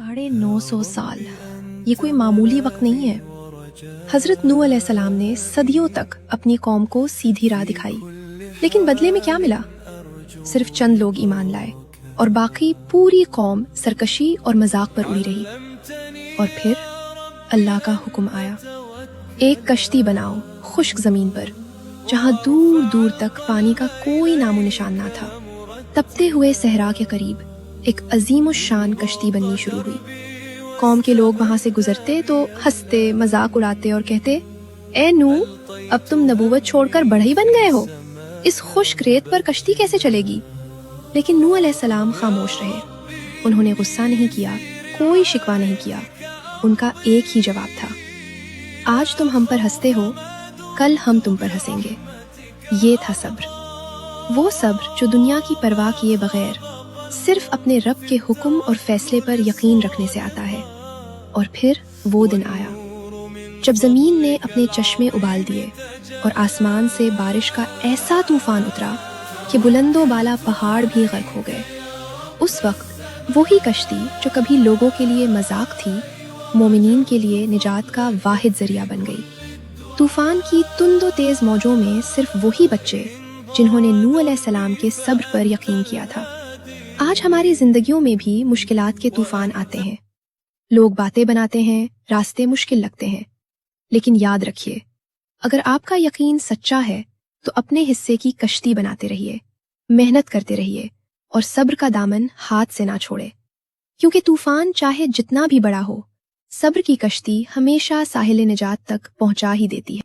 950 साल ये कोई मामूली वक्त नहीं है। हजरत नूह अलैहिस्सलाम ने सदियों तक अपनी कौम को सीधी राह दिखाई, लेकिन बदले में क्या मिला? सिर्फ चंद लोग ईमान लाए और बाकी पूरी कौम सरकशी और मजाक पर उड़ी रही। और फिर अल्लाह का हुक्म आया, एक कश्ती बनाओ खुश्क जमीन पर, जहाँ दूर दूर तक पानी का कोई नामो निशान ना था। तपते हुए सहरा के करीब एक अजीम शान कश्ती बननी शुरू हुई। कौम के लोग वहां से गुजरते तो हंसते मजाक उड़ाते और कहते, ए नूह, अब तुम नबूवत छोड़कर बढ़ई बन गए हो, इस खुश्क रेत पर कश्ती कैसे चलेगी? लेकिन नूह अलैहिस्सलाम खामोश रहे। उन्होंने गुस्सा नहीं किया, कोई शिकवा नहीं किया। उनका एक ही जवाब था, आज तुम हम पर हंसते हो, कल हम तुम पर हंसेंगे। ये था सब्र, वो सब्र जो दुनिया की परवाह किए बगैर सिर्फ अपने रब के हुक्म और फैसले पर यकीन रखने से आता है। और फिर वो दिन आया जब जमीन ने अपने चश्मे उबाल दिए और आसमान से बारिश का ऐसा तूफान उतरा कि बुलंदो बाला पहाड़ भी गर्क हो गए। उस वक्त वही कश्ती जो कभी लोगों के लिए मजाक थी, मोमिनीन के लिए निजात का वाहिद जरिया बन गई। तूफान की तुंदो तेज मौजों में सिर्फ वही बच्चे जिन्होंने नूह अलैहिस्सलाम के सब्र पर यकीन किया था। आज हमारी जिंदगियों में भी मुश्किलात के तूफान आते हैं। लोग बातें बनाते हैं, रास्ते मुश्किल लगते हैं, लेकिन याद रखिए, अगर आपका यकीन सच्चा है तो अपने हिस्से की कश्ती बनाते रहिए, मेहनत करते रहिए और सब्र का दामन हाथ से ना छोड़े। क्योंकि तूफान चाहे जितना भी बड़ा हो, सब्र की कश्ती हमेशा साहिल निजात तक पहुंचा ही देती है।